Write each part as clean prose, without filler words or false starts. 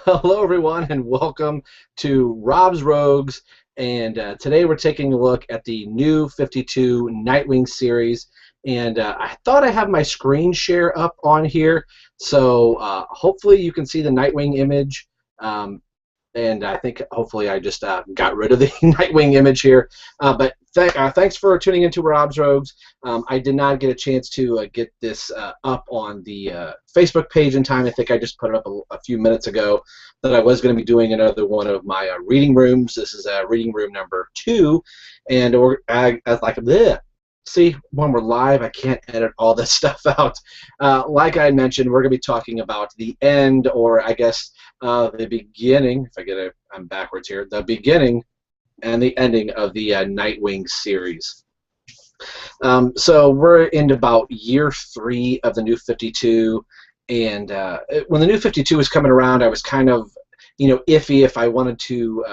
Hello, everyone, and welcome to Rob's Rogues. And today we're taking a look at the new 52 Nightwing series. And I thought I have my screen share up on here, so hopefully you can see the Nightwing image. Um, and I think hopefully I just got rid of the Nightwing image here. But thanks for tuning into Rob's Rogues. I did not get a chance to get this up on the Facebook page in time. I think I just put it up a few minutes ago that I was going to be doing another one of my reading rooms. This is reading room number 2, and I was like, bleh. See, when we're live, I can't edit all this stuff out. Like I mentioned, we're going to be talking about the end, or I guess the beginning, if I get it, I'm backwards here, the beginning and the ending of the Nightwing series. So we're in about year 3 of the New 52, and when the New 52 was coming around, I was kind of, iffy if I wanted to,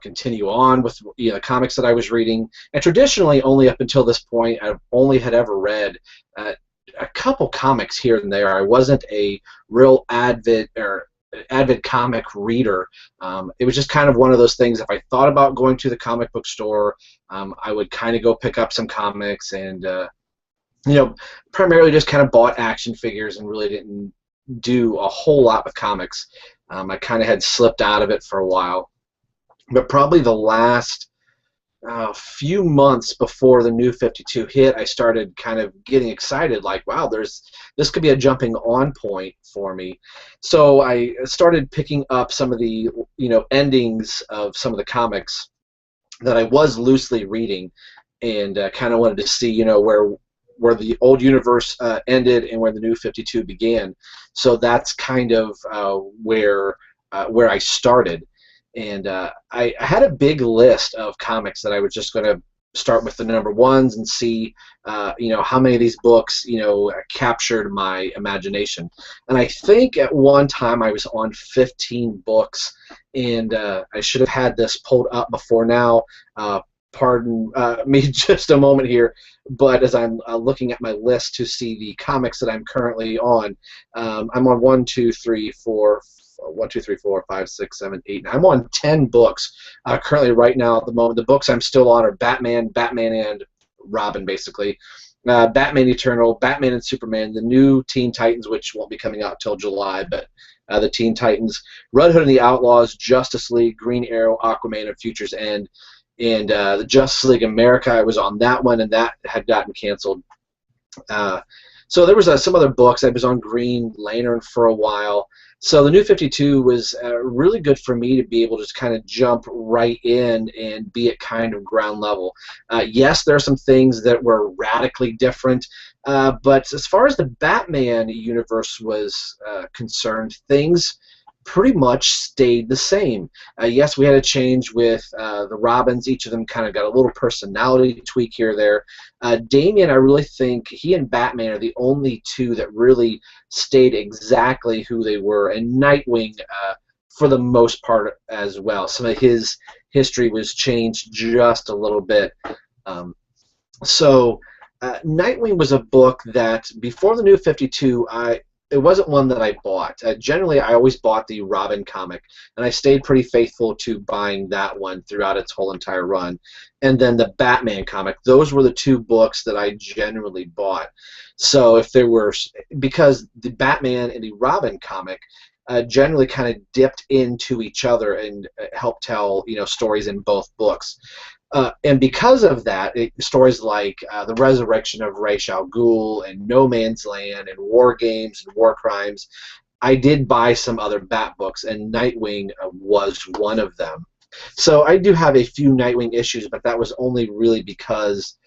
continue on with the comics that I was reading. And traditionally, only up until this point, I've only had ever read a couple comics here and there. I wasn't a real avid comic reader. It was just kind of one of those things. If I thought about going to the comic book store, I would kind of go pick up some comics and primarily just kind of bought action figures and really didn't do a whole lot with comics. I kind of had slipped out of it for a while. But probably the last few months before the New 52 hit, I started kind of getting excited, like, wow, this could be a jumping on point for me. So I started picking up some of the endings of some of the comics that I was loosely reading, and kind of wanted to see where the old universe ended and where the New 52 began. So that's kind of where I started. And I had a big list of comics that I was just going to start with the number ones and see, how many of these books, captured my imagination. And I think at one time I was on 15 books, and I should have had this pulled up before now. Pardon me just a moment here, but as I'm looking at my list to see the comics that I'm currently on, I'm on 1, 2, 3, 4, 5, 6, 7, 8, 9. I'm on 10 books currently right now at the moment. The books I'm still on are Batman and Robin, basically. Batman Eternal, Batman and Superman, the new Teen Titans, which won't be coming out till July, but the Teen Titans, Red Hood and the Outlaws, Justice League, Green Arrow, Aquaman, and Future's End. And the Justice League America, I was on that one, and that had gotten canceled. So there was some other books. I was on Green Lantern for a while. So the New 52 was really good for me to be able to just kind of jump right in and be at kind of ground level. Yes, there are some things that were radically different, but as far as the Batman universe was concerned, things pretty much stayed the same. Yes, we had a change with the Robins. Each of them kind of got a little personality tweak here or there. Damian, I really think he and Batman are the only two that really stayed exactly who they were, and Nightwing, for the most part, as well. Some of his history was changed just a little bit. Nightwing was a book that, before the New 52, it wasn't one that I bought. Generally, I always bought the Robin comic, and I stayed pretty faithful to buying that one throughout its whole entire run. And then the Batman comic, those were the two books that I generally bought. So if there were, because the Batman and the Robin comic generally kind of dipped into each other and helped tell stories in both books. And because of that, stories like the resurrection of Ra's al Ghul and No Man's Land and War Games and War Crimes, I did buy some other Bat books, and Nightwing was one of them. So I do have a few Nightwing issues, but that was only really because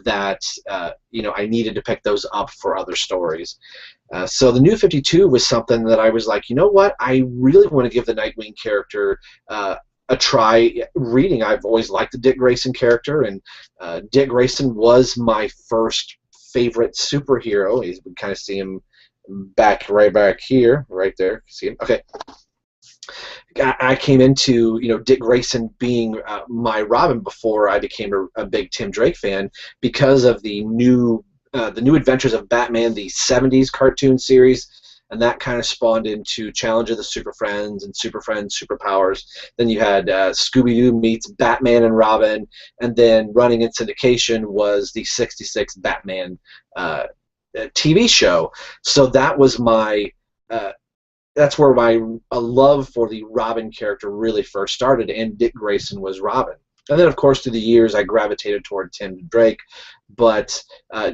that I needed to pick those up for other stories. So the New 52 was something that I was like, you know what, I really want to give the Nightwing character a try reading. I've always liked the Dick Grayson character, and Dick Grayson was my first favorite superhero. You can kind of see him right back here, right there. See him? Okay. I came into Dick Grayson being my Robin before I became a big Tim Drake fan, because of the new Adventures of Batman, the '70s cartoon series. and that kind of spawned into Challenge of the Super Friends and Super Friends Superpowers. Then you had Scooby-Doo meets Batman and Robin, and then running in syndication was the '66 Batman TV show. So that was my that's where my love for the Robin character really first started, and Dick Grayson was Robin. And then, of course, through the years, I gravitated toward Tim Drake, but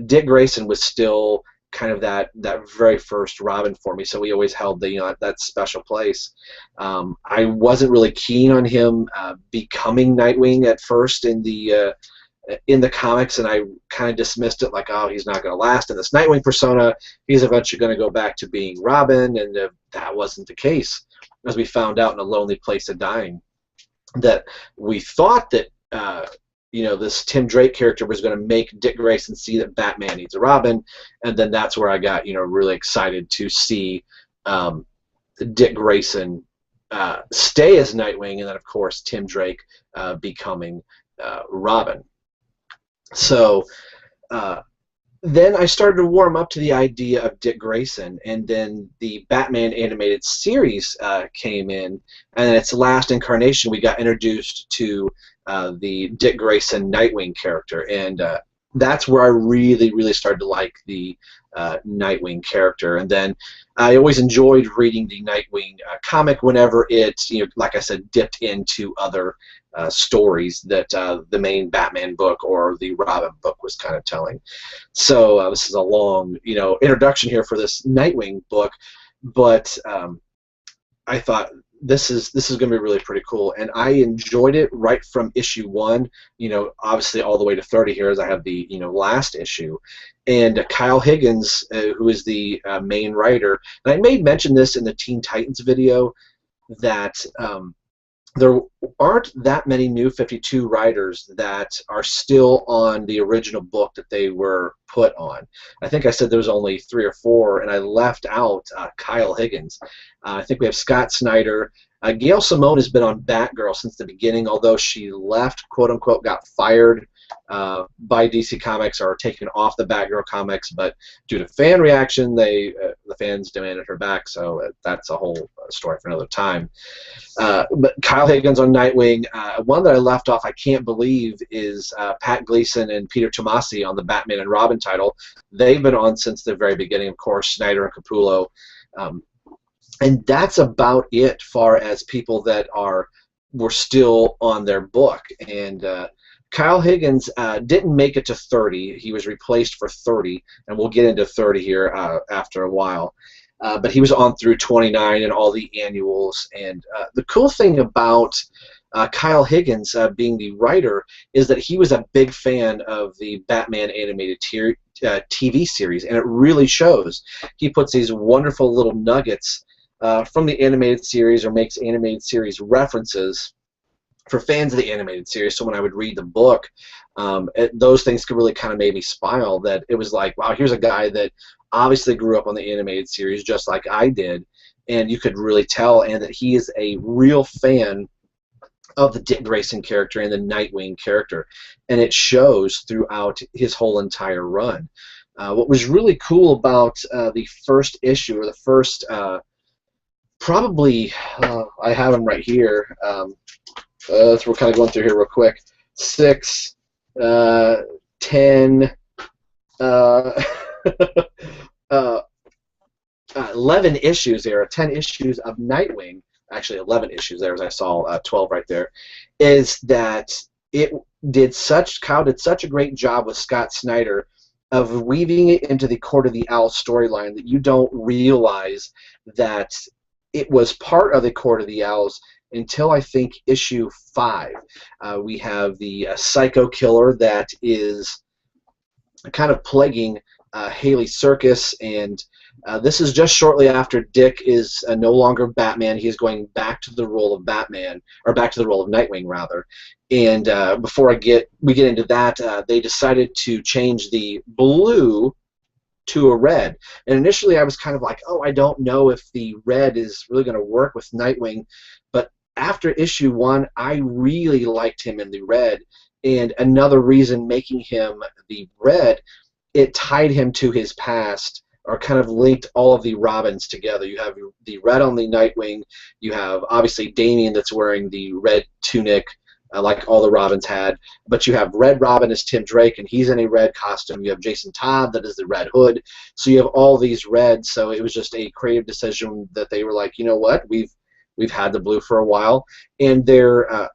Dick Grayson was still kind of that very first Robin for me. So he always held the that special place. I wasn't really keen on him becoming Nightwing at first in the comics, and I kind of dismissed it like, oh, he's not going to last in this Nightwing persona. He's eventually going to go back to being Robin, and that wasn't the case, as we found out in A Lonely Place of Dying. That we thought that this Tim Drake character was going to make Dick Grayson see that Batman needs a Robin, and then that's where I got really excited to see Dick Grayson stay as Nightwing, and then of course Tim Drake becoming Robin. So then I started to warm up to the idea of Dick Grayson, and then the Batman animated series came in, and in its last incarnation we got introduced to the Dick Grayson Nightwing character, and that's where I really started to like the Nightwing character. And then I always enjoyed reading the Nightwing comic whenever it, like I said, dipped into other stories that the main Batman book or the Robin book was kind of telling. So this is a long, introduction here for this Nightwing book, but I thought this is going to be really pretty cool, and I enjoyed it right from issue 1. Obviously all the way to 30 here, as I have the last issue. And Kyle Higgins, who is the main writer, and I may mention this in the Teen Titans video, that there aren't that many New 52 writers that are still on the original book that they were put on. I think I said there was only 3 or 4, and I left out Kyle Higgins. I think we have Scott Snyder. Gail Simone has been on Batgirl since the beginning, although she left, quote-unquote, got fired by DC Comics or taken off the Batgirl comics, but due to fan reaction, the fans demanded her back, so that's a whole story for another time. But Kyle Higgins on Nightwing. One that I left off, I can't believe, is Pat Gleason and Peter Tomasi on the Batman and Robin title. They've been on since the very beginning, of course, Snyder and Capullo. And that's about it far as people that were still on their book. And Kyle Higgins didn't make it to 30. He was replaced for 30, and we'll get into 30 here after a while. But he was on through 29 and all the annuals. And the cool thing about Kyle Higgins being the writer is that he was a big fan of the Batman animated TV series, and it really shows. He puts these wonderful little nuggets from the animated series, or makes animated series references for fans of the animated series. So when I would read the book, those things could really kind of make me smile, that it was like, wow, here's a guy that obviously grew up on the animated series just like I did, and you could really tell, and that he is a real fan of the Dick Grayson character and the Nightwing character, and it shows throughout his whole entire run. What was really cool about the first issue, or the first probably, I have them right here, so we're kind of going through here real quick, 6, 10, 11 issues there, 10 issues of Nightwing, actually 11 issues there, as I saw 12 right there, is that Kyle did such a great job with Scott Snyder of weaving it into the Court of the Owl storyline that you don't realize that it was part of the Court of the Owls until I think issue 5. We have the psycho killer that is kind of plaguing Haley Circus, and this is just shortly after Dick is no longer Batman. He is going back to the role of Batman, or back to the role of Nightwing, rather. And before we get into that, they decided to change the blue to a red. And initially I was kind of like, oh, I don't know if the red is really going to work with Nightwing. But after issue 1, I really liked him in the red. And another reason making him the red, it tied him to his past are kind of linked all of the Robins together. You have the red on the Nightwing. You have obviously Damian that's wearing the red tunic, like all the Robins had. But you have Red Robin as Tim Drake, and he's in a red costume. You have Jason Todd that is the Red Hood. So you have all these reds. So it was just a creative decision that they were like, you know what, we've had the blue for a while, and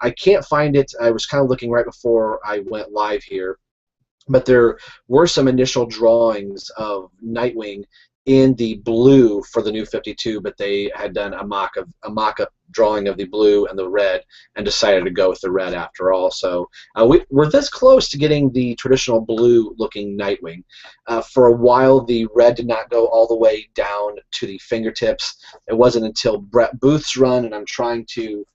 I can't find it. I was kind of looking right before I went live here, but there were some initial drawings of Nightwing in the blue for the New 52, but they had done a mock-up drawing of the blue and the red, and decided to go with the red after all. So we're this close to getting the traditional blue-looking Nightwing. For a while, the red did not go all the way down to the fingertips. It wasn't until Brett Booth's run, and I'm trying to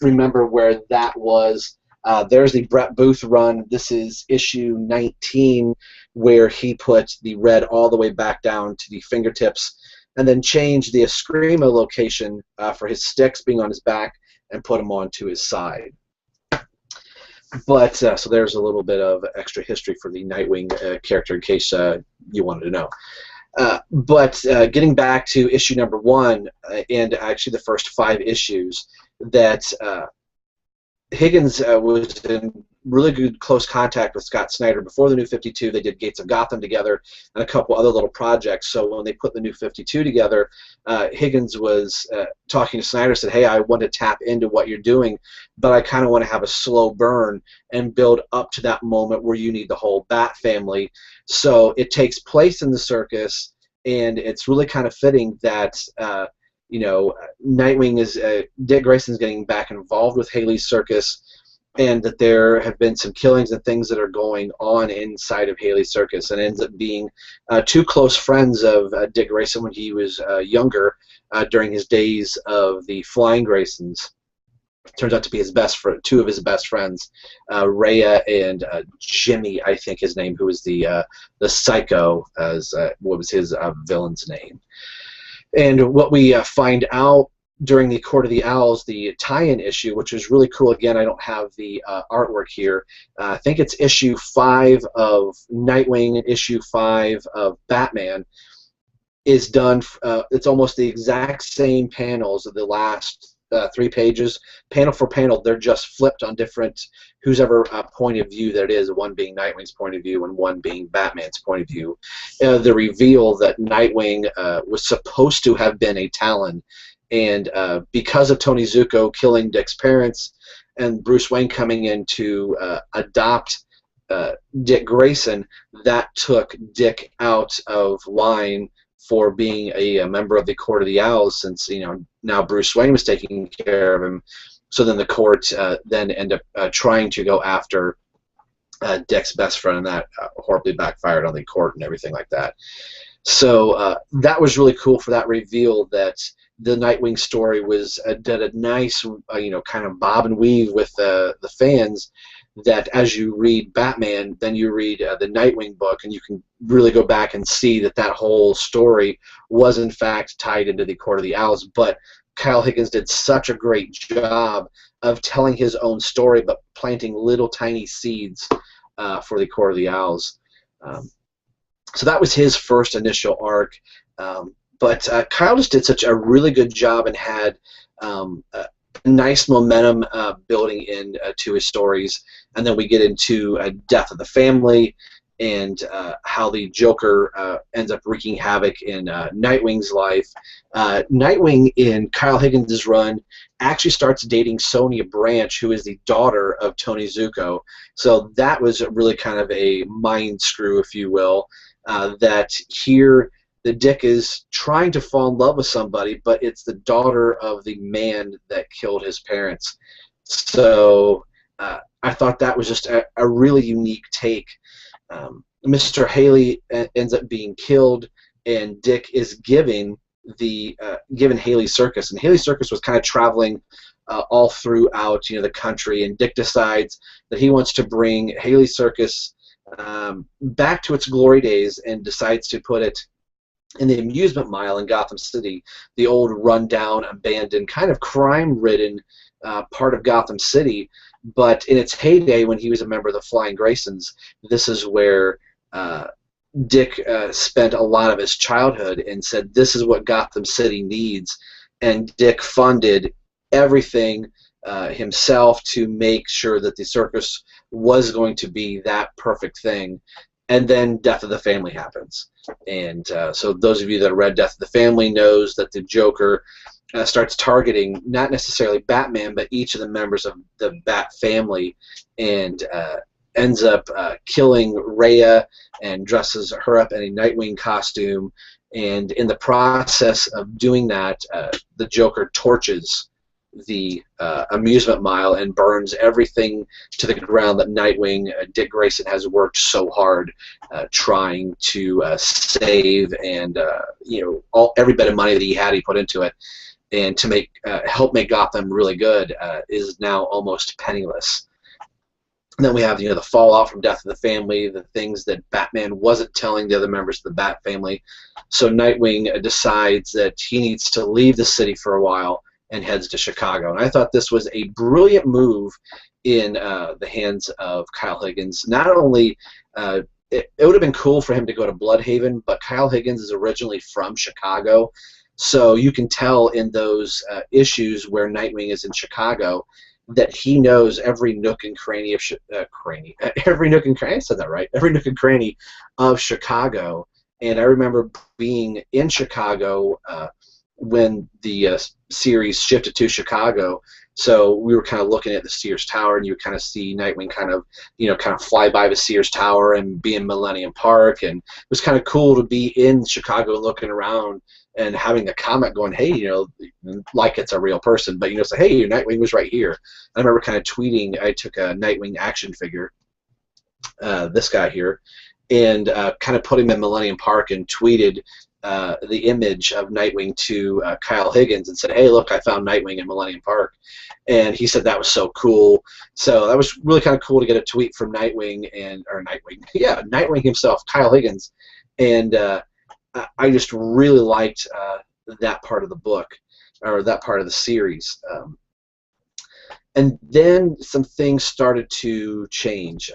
remember where that was. There's the Brett Booth run. This is issue 19, where he put the red all the way back down to the fingertips, and then changed the Eskrima location for his sticks being on his back and put them onto his side. But so there's a little bit of extra history for the Nightwing character in case you wanted to know. But getting back to issue number 1, and actually the first 5 issues, that Higgins was in really good close contact with Scott Snyder before the New 52. They did Gates of Gotham together and a couple other little projects. So when they put the New 52 together, Higgins was talking to Snyder, said, hey, I want to tap into what you're doing, but I kind of want to have a slow burn and build up to that moment where you need the whole Bat family. So it takes place in the circus, and it's really kind of fitting that you know, Nightwing is Dick Grayson's getting back involved with Haley's circus, and that there have been some killings and things that are going on inside of Haley's circus, and ends up being 2 close friends of Dick Grayson when he was younger, during his days of the Flying Graysons. Turns out to be his best friend, 2 of his best friends, Rhea and Jimmy, I think his name, who was the Psycho, as what was his villain's name. And what we find out during the Court of the Owls, the tie-in issue, which is really cool. Again, I don't have the artwork here. I think it's issue 5 of Nightwing and issue 5 of Batman, is done. It's almost the exact same panels of the last 3 pages. Panel for panel, they're just flipped on different, whose ever point of view that it is, one being Nightwing's point of view and one being Batman's point of view. The reveal that Nightwing was supposed to have been a Talon, and because of Tony Zuko killing Dick's parents and Bruce Wayne coming in to adopt Dick Grayson, that took Dick out of line for being a member of the Court of the Owls, since now Bruce Wayne was taking care of him. So then the court then ended up trying to go after Dick's best friend, and that horribly backfired on the court and everything like that. So that was really cool for that reveal, that the Nightwing story was did a nice kind of bob and weave with the fans, that as you read Batman, then you read the Nightwing book, and you can really go back and see that that whole story was in fact tied into the Court of the Owls. But Kyle Higgins did such a great job of telling his own story, but planting little tiny seeds for the Court of the Owls. So that was his first initial arc. But Kyle just did such a really good job, and had nice momentum building in to his stories. And then we get into Death of the Family, and how the Joker ends up wreaking havoc in Nightwing's life. Nightwing in Kyle Higgins' run actually starts dating Sonia Branch, who is the daughter of Tony Zuko. So that was really kind of a mind screw, if you will, that here the Dick is trying to fall in love with somebody, but it's the daughter of the man that killed his parents. So I thought that was just a really unique take. Mr. Haley ends up being killed, and Dick is given Haley's circus, and Haley's circus was kind of traveling all throughout the country, and Dick decides that he wants to bring Haley's circus back to its glory days, and decides to put it in the amusement mile in Gotham City, the old rundown, abandoned, kind of crime-ridden part of Gotham City. But in its heyday, when he was a member of the Flying Graysons, this is where Dick spent a lot of his childhood and said this is what Gotham City needs, and Dick funded everything himself to make sure that the circus was going to be that perfect thing. And then Death of the Family happens, and so those of you that read Death of the Family knows that the Joker starts targeting not necessarily Batman, but each of the members of the Bat family, and ends up killing Rhea and dresses her up in a Nightwing costume. And in the process of doing that, the Joker torches the amusement mile and burns everything to the ground that Nightwing, Dick Grayson, has worked so hard trying to save, and every bit of money that he had, he put into it, and to make help make Gotham really good, is now almost penniless. And then we have the fallout from Death of the Family, the things that Batman wasn't telling the other members of the Bat family. So Nightwing decides that he needs to leave the city for a while and heads to Chicago. And I thought this was a brilliant move in the hands of Kyle Higgins. Not only it would have been cool for him to go to Bloodhaven, but Kyle Higgins is originally from Chicago, so you can tell in those issues where Nightwing is in Chicago that he knows every nook and cranny of every nook and cranny. I said that right. Every nook and cranny of Chicago. And I remember being in Chicago when the series shifted to Chicago. So we were kind of looking at the Sears Tower, and you would kind of see Nightwing kind of fly by the Sears Tower and be in Millennium Park, and it was kind of cool to be in Chicago looking around and having a comment going, hey, like it's a real person, but say, hey, Nightwing was right here. I remember kind of tweeting. I took a Nightwing action figure, this guy here, and kind of put him in Millennium Park and tweeted the image of Nightwing to Kyle Higgins and said, hey, look, I found Nightwing in Millennium Park. And he said that was so cool. So that was really kind of cool to get a tweet from Nightwing himself, Kyle Higgins. And I just really liked that part of the book, or that part of the series. And then some things started to change.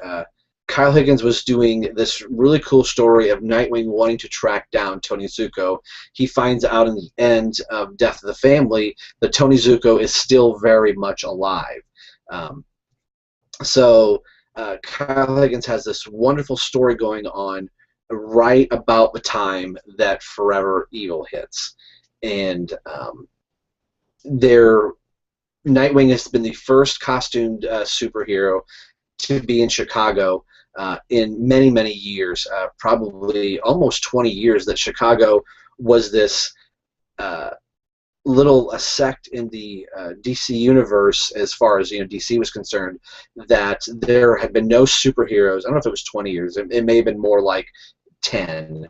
Kyle Higgins was doing this really cool story of Nightwing wanting to track down Tony Zuko. He finds out in the end of Death of the Family that Tony Zuko is still very much alive. So Kyle Higgins has this wonderful story going on right about the time that Forever Evil hits. And Nightwing has been the first costumed superhero to be in Chicago in many, many years, probably almost 20 years, that Chicago was this little sect in the DC universe, as far as DC was concerned, that there had been no superheroes. I don't know if it was 20 years. It may have been more like 10.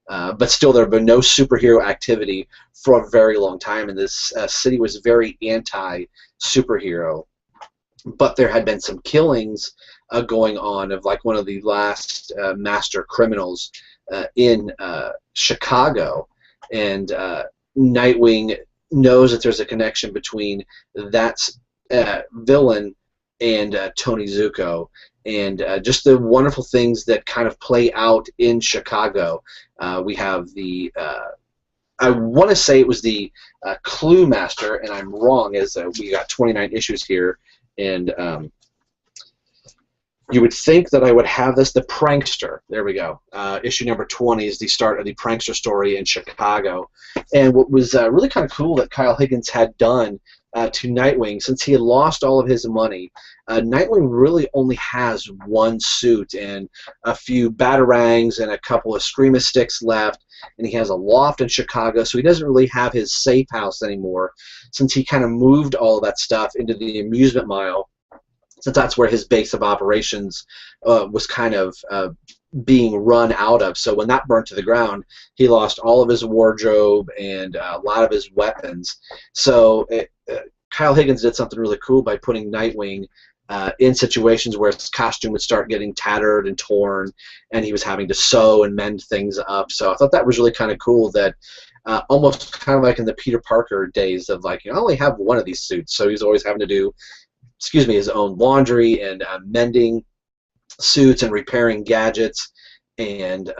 But still, there had been no superhero activity for a very long time, and this city was very anti-superhero. But there had been some killings going on of like one of the last master criminals in Chicago, and Nightwing knows that there's a connection between that villain and Tony Zuko, and just the wonderful things that kind of play out in Chicago. We have the I want to say it was the Clue Master, and I'm wrong, as we got 29 issues here. And you would think that I would have this, the Prankster. There we go. Issue number 20 is the start of the Prankster story in Chicago. And what was really kind of cool that Kyle Higgins had done to Nightwing, since he had lost all of his money, Nightwing really only has one suit and a few batarangs and a couple of Screamer sticks left, and he has a loft in Chicago, so he doesn't really have his safe house anymore, since he kind of moved all of that stuff into the amusement mile, since that's where his base of operations was kind of being run out of. So when that burnt to the ground, he lost all of his wardrobe and a lot of his weapons. So Kyle Higgins did something really cool by putting Nightwing in situations where his costume would start getting tattered and torn, and he was having to sew and mend things up. So I thought that was really kind of cool, that almost kind of like in the Peter Parker days of, like, I only have one of these suits, so he's always having to do, his own laundry and mending suits and repairing gadgets. And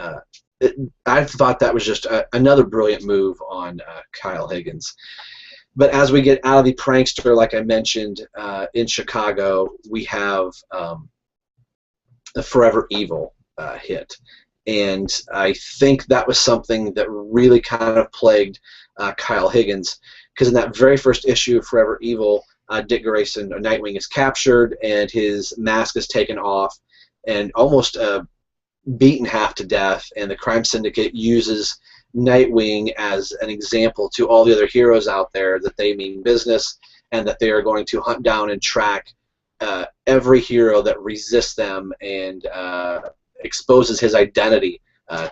I thought that was just another brilliant move on Kyle Higgins. But as we get out of the prankster, like I mentioned, in Chicago, we have the Forever Evil hit. And I think that was something that really kind of plagued Kyle Higgins, because in that very first issue of Forever Evil, Dick Grayson, Nightwing, is captured, and his mask is taken off, and almost beaten half to death, and the crime syndicate uses Nightwing as an example to all the other heroes out there that they mean business, and that they are going to hunt down and track every hero that resists them and exposes his identity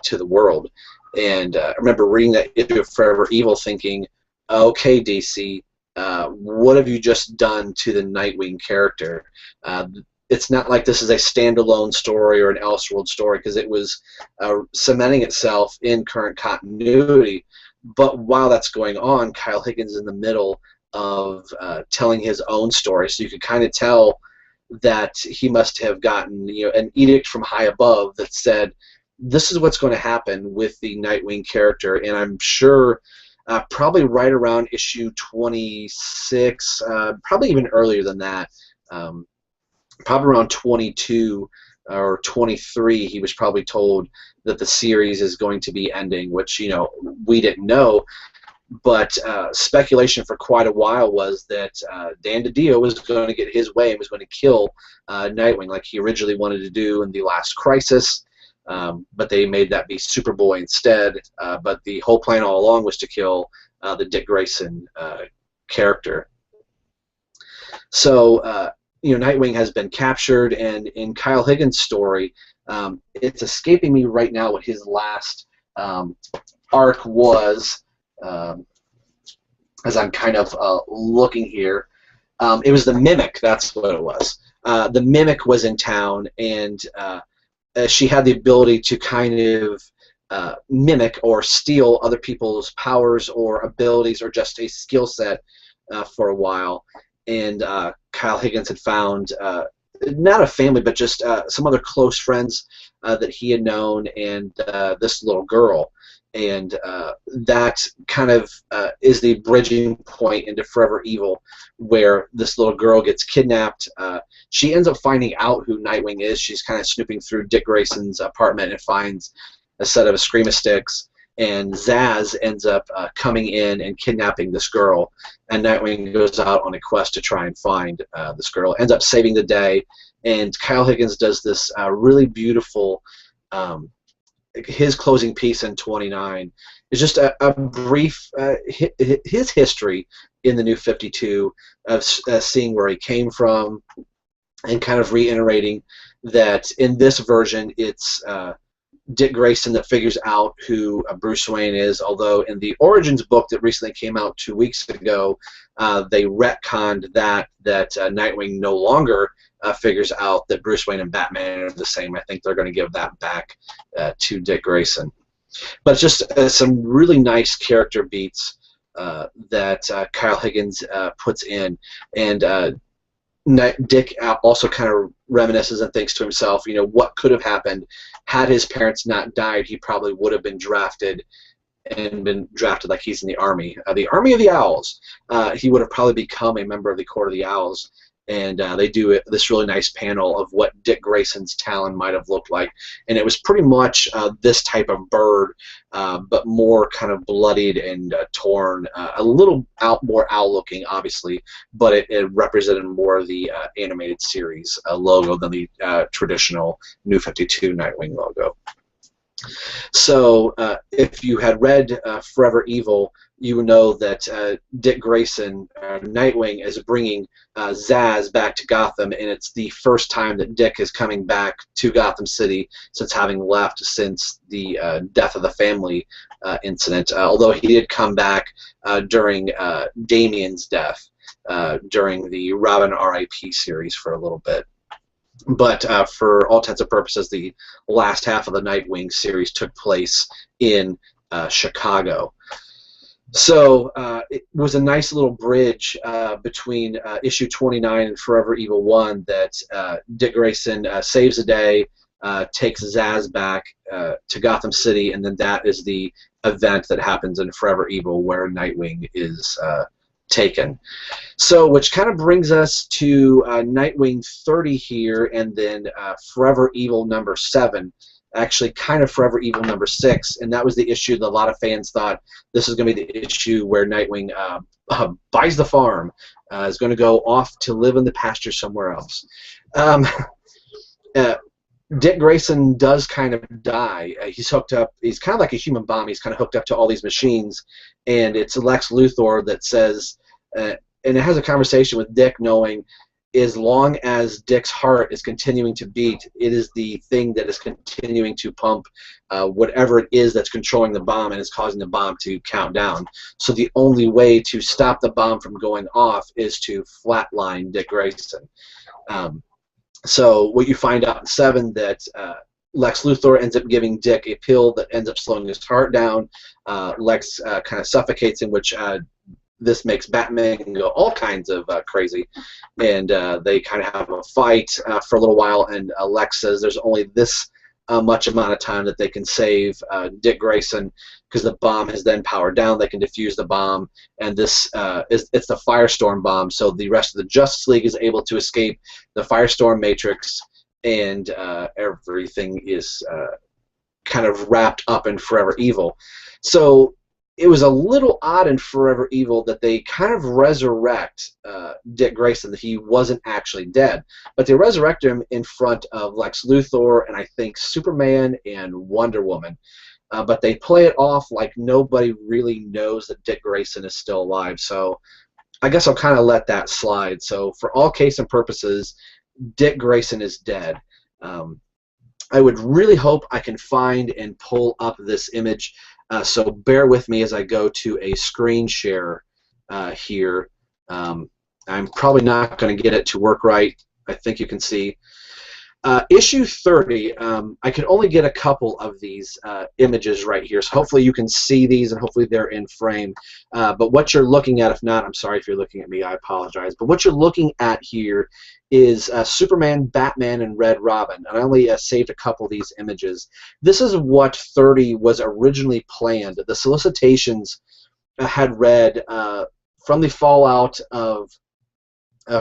to the world. And I remember reading that issue of Forever Evil thinking, okay, DC, what have you just done to the Nightwing character? It's not like this is a standalone story or an Elseworld story, because it was cementing itself in current continuity. But while that's going on, Kyle Higgins is in the middle of telling his own story, so you could kind of tell that he must have gotten, you know, an edict from high above that said, this is what's going to happen with the Nightwing character. And I'm sure probably right around issue 26, probably even earlier than that, probably around 22 or 23, he was probably told that the series is going to be ending, which, you know, we didn't know. But speculation for quite a while was that Dan DiDio was going to get his way and was going to kill Nightwing like he originally wanted to do in the Last Crisis, but they made that be Superboy instead. But the whole plan all along was to kill the Dick Grayson character. So, you know, Nightwing has been captured, and in Kyle Higgins' story, it's escaping me right now what his last arc was. As I'm kind of looking here, it was the Mimic. That's what it was. The Mimic was in town, and she had the ability to kind of mimic or steal other people's powers or abilities or just a skill set for a while. And Kyle Higgins had found not a family, but just some other close friends that he had known, and this little girl. And that kind of is the bridging point into Forever Evil, where this little girl gets kidnapped. She ends up finding out who Nightwing is. She's kind of snooping through Dick Grayson's apartment and finds a set of Scream-a-Sticks, and Zaz ends up coming in and kidnapping this girl, and Nightwing goes out on a quest to try and find this girl, ends up saving the day, and Kyle Higgins does this really beautiful his closing piece in 29 is just a brief his history in the New 52 of seeing where he came from, and kind of reiterating that in this version it's Dick Grayson that figures out who Bruce Wayne is, although in the Origins book that recently came out 2 weeks ago, they retconned that Nightwing no longer figures out that Bruce Wayne and Batman are the same. I think they're going to give that back to Dick Grayson. But it's just some really nice character beats that Kyle Higgins puts in, and Dick also kind of reminisces and thinks to himself, you know, what could have happened had his parents not died. He probably would have been drafted, and been drafted like he's in the Army of the Owls. He would have probably become a member of the Court of the Owls. And they do this really nice panel of what Dick Grayson's talon might have looked like. And it was pretty much this type of bird, but more kind of bloodied and torn, a little more owl-looking, obviously, but it represented more of the animated series logo than the traditional New 52 Nightwing logo. So if you had read Forever Evil, you know that Dick Grayson, Nightwing, is bringing Zaz back to Gotham, and it's the first time that Dick is coming back to Gotham City since having left since the death of the family incident, although he did come back during Damian's death during the Robin R.I.P. series for a little bit. But for all intents and purposes, the last half of the Nightwing series took place in Chicago. So it was a nice little bridge between issue 29 and Forever Evil 1 that Dick Grayson saves the day, takes Zaz back to Gotham City, and then that is the event that happens in Forever Evil where Nightwing is taken. So, which kind of brings us to Nightwing 30 here, and then Forever Evil number 7. Actually, kind of Forever Evil number 6, and that was the issue that a lot of fans thought this was going to be the issue where Nightwing buys the farm, is going to go off to live in the pasture somewhere else. Dick Grayson does kind of die. He's hooked up. He's kind of like a human bomb. He's kind of hooked up to all these machines, and it's Lex Luthor that says, and it has a conversation with Dick, knowing as long as Dick's heart is continuing to beat, it is the thing that is continuing to pump whatever it is that's controlling the bomb and is causing the bomb to count down. So the only way to stop the bomb from going off is to flatline Dick Grayson. So what you find out in 7 that Lex Luthor ends up giving Dick a pill that ends up slowing his heart down. Lex kind of suffocates him, which this makes Batman go all kinds of crazy, and they kind of have a fight for a little while, and Lex says there's only this much amount of time that they can save Dick Grayson, because the bomb has then powered down. They can defuse the bomb, and this it's the Firestorm bomb, so the rest of the Justice League is able to escape the Firestorm Matrix, and everything is kind of wrapped up in Forever Evil. So it was a little odd in Forever Evil that they kind of resurrect Dick Grayson, that he wasn't actually dead. But they resurrect him in front of Lex Luthor and I think Superman and Wonder Woman. But they play it off like nobody really knows that Dick Grayson is still alive. So I guess I'll kind of let that slide. So for all case and purposes, Dick Grayson is dead. I would really hope I can find and pull up this image. So bear with me as I go to a screen share here. I'm probably not going to get it to work right. I think you can see. Issue 30, I can only get a couple of these images right here, so hopefully you can see these and hopefully they're in frame. But what you're looking at, if not, I'm sorry if you're looking at me, I apologize. But what you're looking at here is Superman, Batman, and Red Robin. And I only saved a couple of these images. This is what 30 was originally planned. The solicitations had read, from the fallout of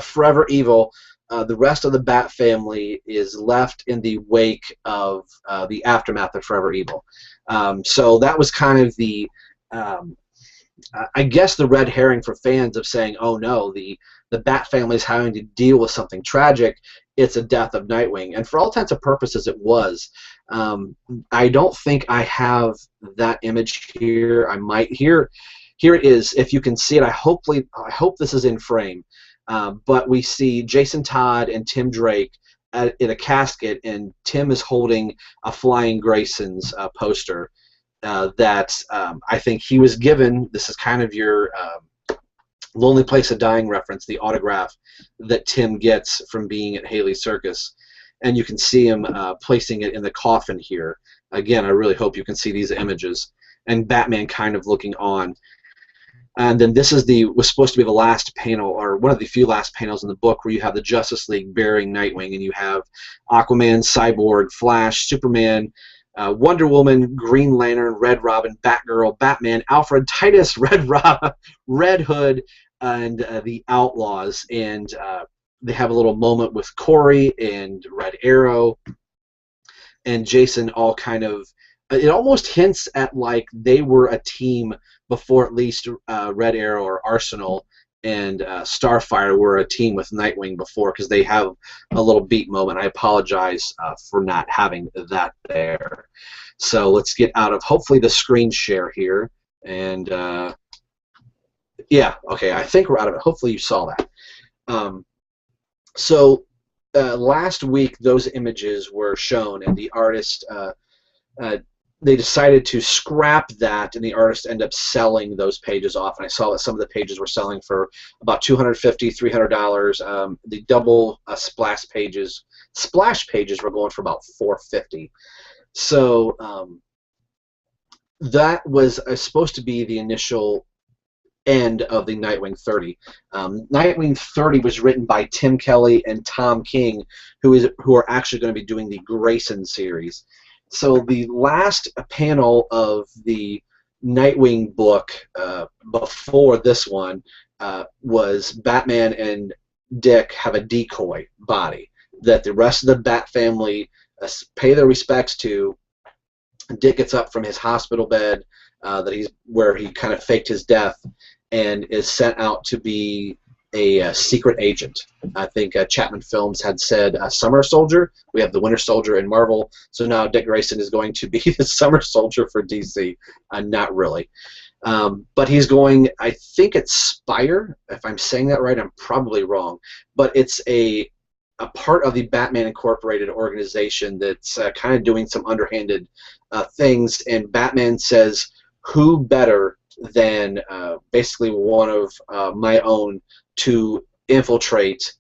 Forever Evil, the rest of the Bat family is left in the wake of the aftermath of Forever Evil. So that was kind of the, I guess, the red herring for fans of saying, oh no, the Bat family is having to deal with something tragic. It's a death of Nightwing. And for all intents and purposes, it was. I don't think I have that image here. I might. Here it is. If you can see it, I hope this is in frame. But we see Jason Todd and Tim Drake in a casket, and Tim is holding a Flying Grayson's poster that I think he was given. This is kind of your Lonely Place of Dying reference, the autograph that Tim gets from being at Haley's Circus. And you can see him placing it in the coffin here. Again, I really hope you can see these images. And Batman kind of looking on. And then this is was supposed to be the last panel, or one of the few last panels in the book, where you have the Justice League burying Nightwing, and you have Aquaman, Cyborg, Flash, Superman, Wonder Woman, Green Lantern, Red Robin, Batgirl, Batman, Alfred, Titus, Red Hood, and the Outlaws. And they have a little moment with Corey and Red Arrow and Jason, all kind of. It almost hints at like they were a team before at least Red Arrow or Arsenal and Starfire were a team with Nightwing before, because they have a little beat moment. I apologize for not having that there. So let's get out of hopefully the screen share here. And yeah, okay, I think we're out of it. Hopefully you saw that. So last week those images were shown, and the artist they decided to scrap that, and the artist ended up selling those pages off. And I saw that some of the pages were selling for about $250, $300. The double splash pages were going for about $450. So that was supposed to be the initial end of the Nightwing 30. Nightwing 30 was written by Tim Kelly and Tom King, who are actually going to be doing the Grayson series. So the last panel of the Nightwing book before this one was Batman and Dick have a decoy body that the rest of the Bat family pay their respects to. Dick gets up from his hospital bed where he kind of faked his death and is sent out to be a secret agent. I think Chapman Films had said Summer Soldier. We have the Winter Soldier in Marvel, so now Dick Grayson is going to be the Summer Soldier for DC. Not really. But he's going, I think it's Spire. If I'm saying that right, I'm probably wrong. But it's a part of the Batman Incorporated organization that's kind of doing some underhanded things, and Batman says, who better than basically one of my own to infiltrate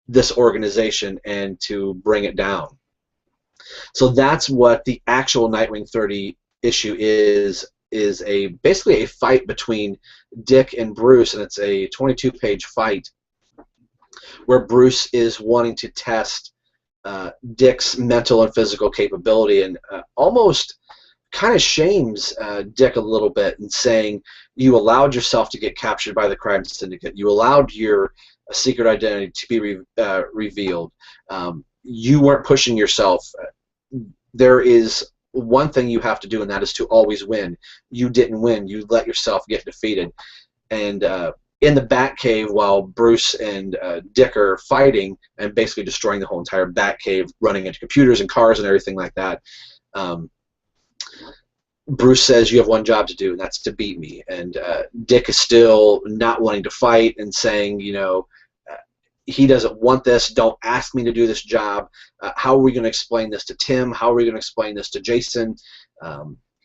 this organization and to bring it down. So that's what the actual Nightwing 30 issue is basically a fight between Dick and Bruce, and it's a 22-page fight where Bruce is wanting to test Dick's mental and physical capability, and almost kind of shames Dick a little bit and saying, you allowed yourself to get captured by the crime syndicate. You allowed your secret identity to be revealed. You weren't pushing yourself. There is one thing you have to do, and that is to always win. You didn't win. You let yourself get defeated. And in the Batcave, while Bruce and Dick are fighting and basically destroying the whole entire Batcave, running into computers and cars and everything like that, Bruce says, you have one job to do, and that's to beat me. And Dick is still not wanting to fight and saying, you know, he doesn't want this. Don't ask me to do this job. How are we going to explain this to Tim? How are we going to explain this to Jason?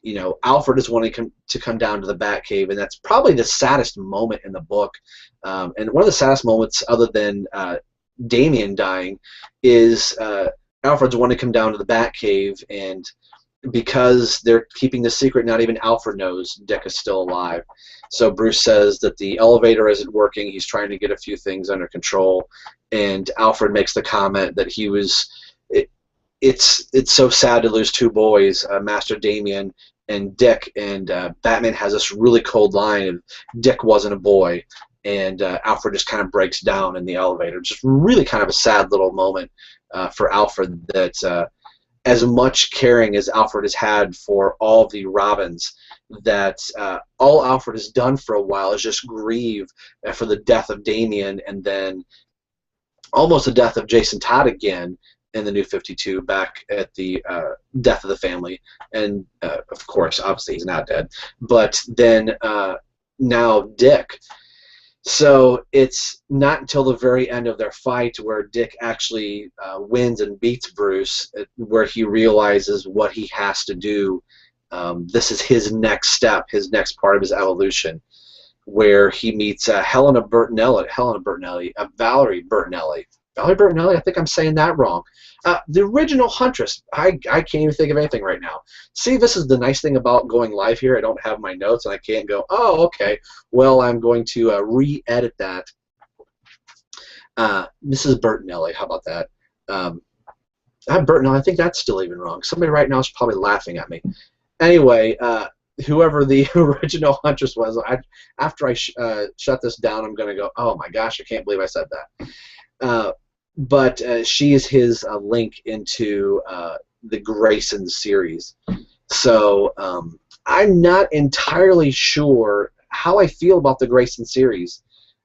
You know, Alfred is wanting to come down to the Batcave, and that's probably the saddest moment in the book. And one of the saddest moments, other than Damian dying, is Alfred's wanting to come down to the Batcave, and because they're keeping the secret, not even Alfred knows Dick is still alive. So Bruce says that the elevator isn't working. He's trying to get a few things under control, and Alfred makes the comment that he was. It's so sad to lose two boys, Master Damian and Dick, and Batman has this really cold line of Dick wasn't a boy, and Alfred just kind of breaks down in the elevator. Just really kind of a sad little moment for Alfred, that as much caring as Alfred has had for all the Robins, that all Alfred has done for a while is just grieve for the death of Damian, and then almost the death of Jason Todd again in the New 52, back at the death of the family. And of course, obviously he's not dead, but then now Dick. So it's not until the very end of their fight where Dick actually wins and beats Bruce, where he realizes what he has to do. This is his next step, his next part of his evolution, where he meets Valerie Bertinelli. Valerie Bertinelli, I think I'm saying that wrong. The original Huntress. I can't even think of anything right now. See, this is the nice thing about going live here. I don't have my notes, and I can't go, oh, okay, well, I'm going to re-edit that. Mrs. Bertinelli, how about that? Bertinelli, I think that's still even wrong. Somebody right now is probably laughing at me. Anyway, whoever the original Huntress was, after I shut this down, I'm going to go, oh my gosh, I can't believe I said that. But she is his link into the Grayson series. So I'm not entirely sure how I feel about the Grayson series.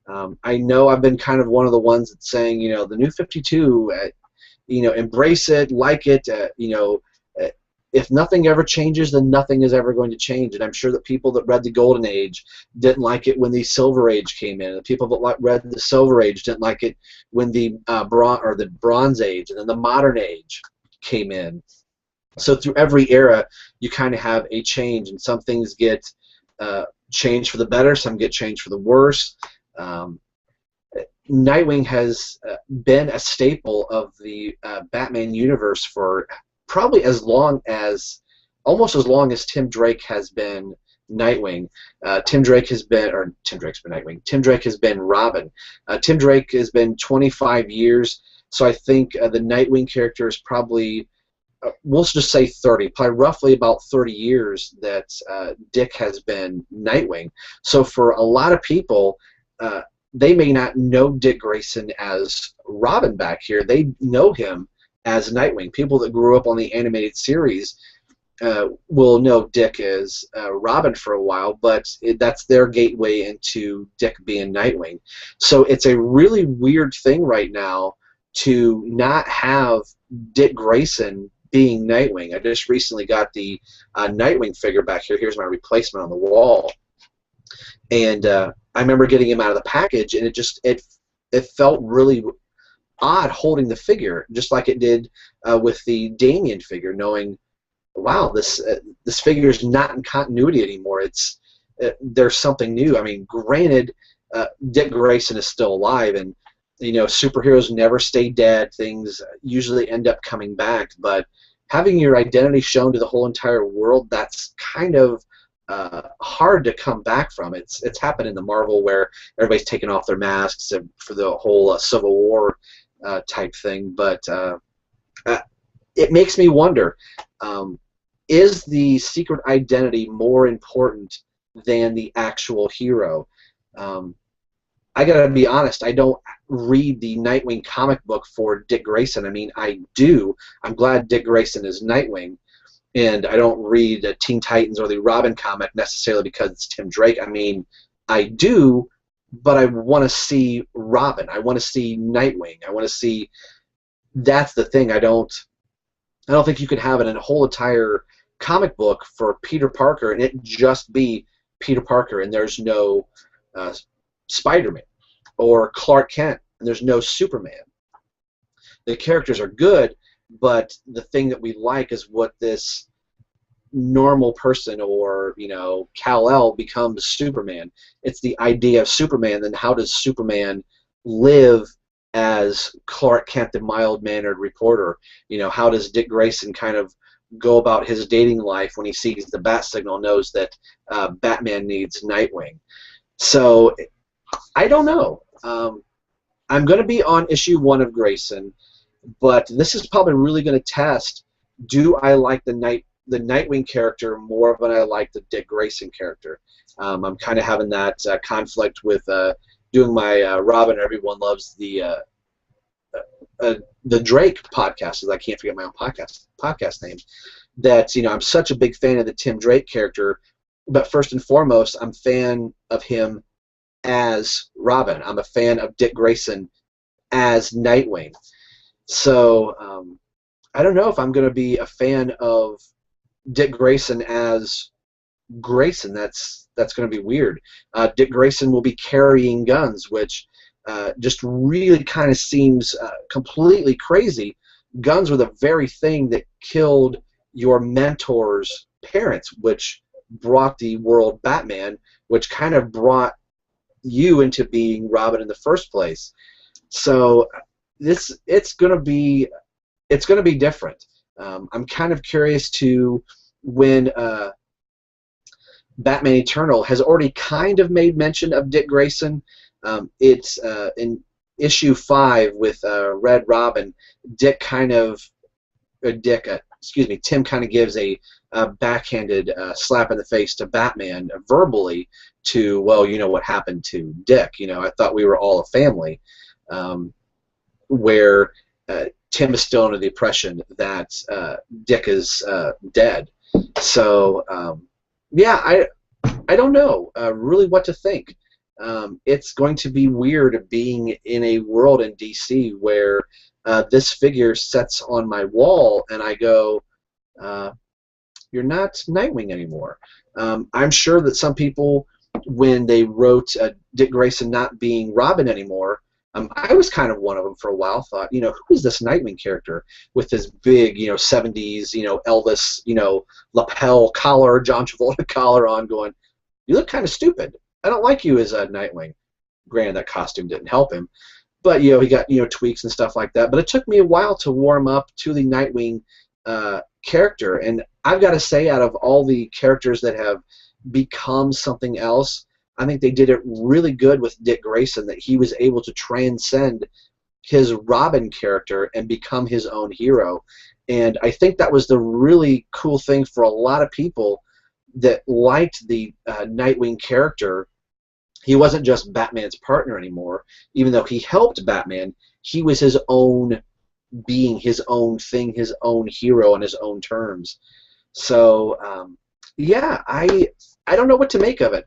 I know I've been kind of one of the ones that's saying, you know, the New 52, you know, embrace it, like it, you know, if nothing ever changes, then nothing is ever going to change. And I'm sure that people that read the Golden Age didn't like it when the Silver Age came in. The people that read the Silver Age didn't like it when the Bronze Age and then the Modern Age came in. So through every era, you kind of have a change, and some things get changed for the better, some get changed for the worse. Nightwing has been a staple of the Batman universe for probably almost as long as Tim Drake has been Nightwing. Tim Drake has been, or Tim Drake's been Nightwing. Tim Drake has been Robin. Tim Drake has been 25 years, so I think the Nightwing character is probably, we'll just say 30, probably roughly about 30 years that Dick has been Nightwing. So for a lot of people, they may not know Dick Grayson as Robin back here. They know him as Nightwing. People that grew up on the animated series will know Dick as Robin for a while, but that's their gateway into Dick being Nightwing. So it's a really weird thing right now to not have Dick Grayson being Nightwing. I just recently got the Nightwing figure back here. Here's my replacement on the wall. And I remember getting him out of the package, and it felt really odd holding the figure, just like it did with the Damien figure, knowing, wow, this figure is not in continuity anymore. There's something new. I mean, granted, Dick Grayson is still alive, and superheroes never stay dead. Things usually end up coming back, but having your identity shown to the whole entire world, that's kind of hard to come back from. It's happened in the Marvel where everybody's taking off their masks for the whole Civil War type thing, but it makes me wonder, is the secret identity more important than the actual hero? I gotta be honest, I don't read the Nightwing comic book for Dick Grayson. I mean, I do. I'm glad Dick Grayson is Nightwing, and I don't read Teen Titans or the Robin comic necessarily because it's Tim Drake. I mean, I do, but I want to see Robin. I want to see Nightwing. I want to see. That's the thing. I don't think you could have it in a whole entire comic book for Peter Parker and it just be Peter Parker and there's no Spider-Man or Clark Kent and there's no Superman. The characters are good, but the thing that we like is what this normal person or Kal-El becomes Superman. It's the idea of Superman. Then how does Superman live as Clark Kent, the mild-mannered reporter? How does Dick Grayson kind of go about his dating life when he sees the bat signal, knows that Batman needs Nightwing? So I don't know. I'm going to be on issue 1 of Grayson, but this is probably really going to test, do I like the Nightwing character more than I like the Dick Grayson character? I'm kind of having that conflict with doing my Robin Everyone Loves the Drake podcast, as I can't forget my own podcast name. That I'm such a big fan of the Tim Drake character, but first and foremost, I'm a fan of him as Robin. I'm a fan of Dick Grayson as Nightwing. So I don't know if I'm going to be a fan of Dick Grayson as Grayson. That's going to be weird. Dick Grayson will be carrying guns, which just really kind of seems completely crazy. Guns were the very thing that killed your mentor's parents, which brought the world Batman, which kind of brought you into being Robin in the first place. So it's going to be different. I'm kind of curious to when Batman Eternal has already kind of made mention of Dick Grayson. It's in issue 5 with Red Robin. Tim kind of gives a backhanded slap in the face to Batman verbally to, well, what happened to Dick. I thought we were all a family. Where Tim is still under the impression that Dick is dead. So yeah, I don't know really what to think. It's going to be weird being in a world in DC where this figure sits on my wall and I go, you're not Nightwing anymore. I'm sure that some people, when they wrote Dick Grayson not being Robin anymore, I was kind of one of them for a while. Thought, who is this Nightwing character with this big, 70s, Elvis, lapel collar, John Travolta collar on? Going, you look kind of stupid. I don't like you as a Nightwing. Granted, that costume didn't help him, but he got tweaks and stuff like that. But it took me a while to warm up to the Nightwing character, and I've got to say, out of all the characters that have become something else. I think they did it really good with Dick Grayson, that he was able to transcend his Robin character and become his own hero. And I think that was the really cool thing for a lot of people that liked the Nightwing character. He wasn't just Batman's partner anymore. Even though he helped Batman, he was his own being, his own thing, his own hero on his own terms. So, yeah, I don't know what to make of it.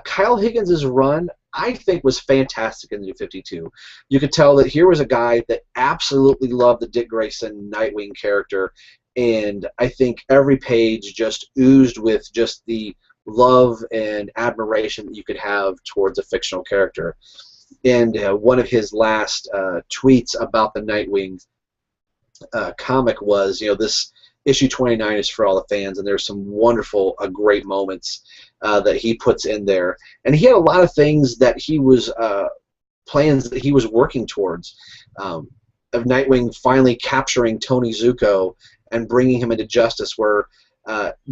Kyle Higgins' run, I think, was fantastic in the New 52. You could tell that here was a guy that absolutely loved the Dick Grayson Nightwing character, and I think every page just oozed with just the love and admiration that you could have towards a fictional character. And one of his last tweets about the Nightwing comic was, this issue 29 is for all the fans, and there's some wonderful, great moments that he puts in there. And he had a lot of things that he was, plans that he was working towards, of Nightwing finally capturing Tony Zuko and bringing him into justice, where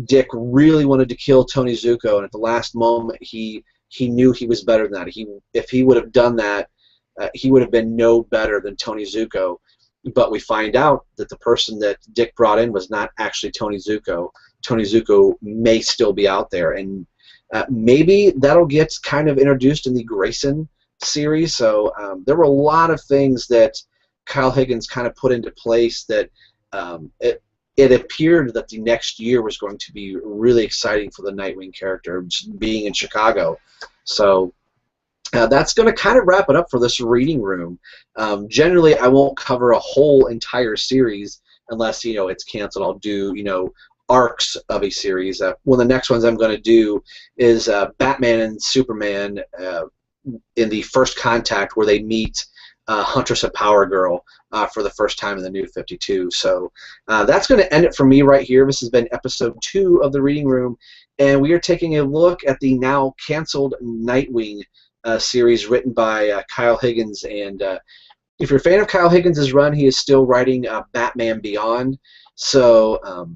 Dick really wanted to kill Tony Zuko, and at the last moment he knew he was better than that. If he would have done that, he would have been no better than Tony Zuko. But we find out that the person that Dick brought in was not actually Tony Zuko. Tony Zuko may still be out there, and maybe that'll get kind of introduced in the Grayson series. So there were a lot of things that Kyle Higgins kind of put into place that it appeared that the next year was going to be really exciting for the Nightwing character, just being in Chicago. So that's going to kind of wrap it up for this reading room. Generally, I won't cover a whole entire series unless, it's canceled. I'll do, arcs of a series. One of the next ones I'm going to do is Batman and Superman in the First Contact, where they meet Huntress of Power Girl for the first time in the New 52. So that's going to end it for me right here. This has been episode 2 of the Reading Room, and we are taking a look at the now canceled Nightwing series written by Kyle Higgins. And if you're a fan of Kyle Higgins' run, he is still writing Batman Beyond. So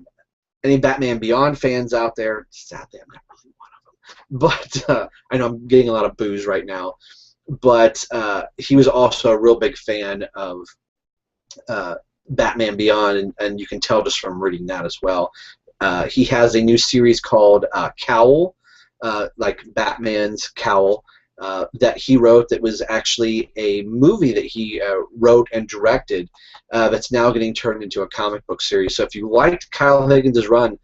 any Batman Beyond fans out there, sadly I'm not really one of them, but I know I'm getting a lot of boos right now. But he was also a real big fan of Batman Beyond, and you can tell just from reading that as well. He has a new series called Cowl, like Batman's Cowl, that he wrote, that was actually a movie that he wrote and directed, that's now getting turned into a comic book series. So if you liked Kyle Higgins' run,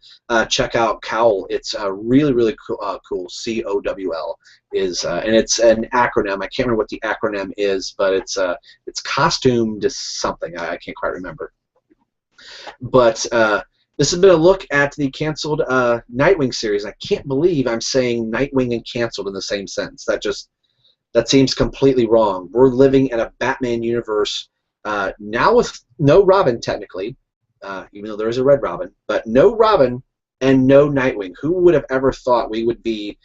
check out Cowl. It's really, really cool. C-O-W-L is, and it's an acronym. I can't remember what the acronym is, but it's costumed to something. I can't quite remember. But this has been a look at the canceled Nightwing series. I can't believe I'm saying Nightwing and canceled in the same sentence. That seems completely wrong. We're living in a Batman universe now with no Robin, technically, even though there is a Red Robin, but no Robin and no Nightwing. Who would have ever thought we would be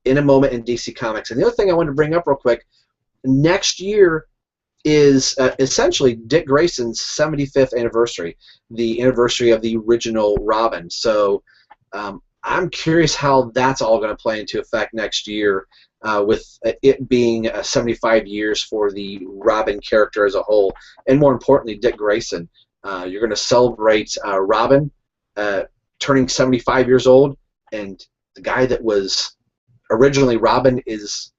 in a moment in DC Comics? And the other thing I wanted to bring up real quick, next year is essentially Dick Grayson's 75th anniversary, the anniversary of the original Robin. So I'm curious how that's all going to play into effect next year, with it being 75 years for the Robin character as a whole, and more importantly, Dick Grayson. You're going to celebrate Robin turning 75 years old, and the guy that was originally Robin is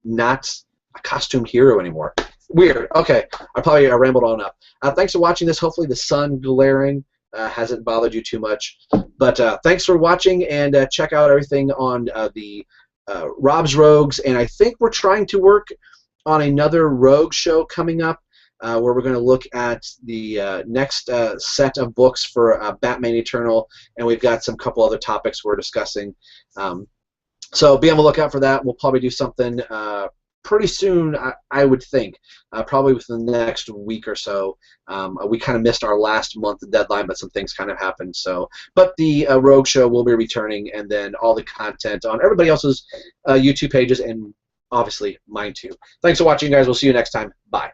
not a costumed hero anymore. Weird. Okay, I probably rambled on up. Thanks for watching this. Hopefully the sun glaring hasn't bothered you too much. But thanks for watching, and check out everything on the Rob's Rogues. And I think we're trying to work on another Rogue show coming up, where we're going to look at the next set of books for Batman Eternal, and we've got some couple other topics we're discussing. So be on the lookout for that. We'll probably do something pretty soon, I would think, probably within the next week or so. We kind of missed our last month deadline, but some things kind of happened. So, but the Rogue Show will be returning, and then all the content on everybody else's YouTube pages, and obviously mine too. Thanks for watching, guys. We'll see you next time. Bye.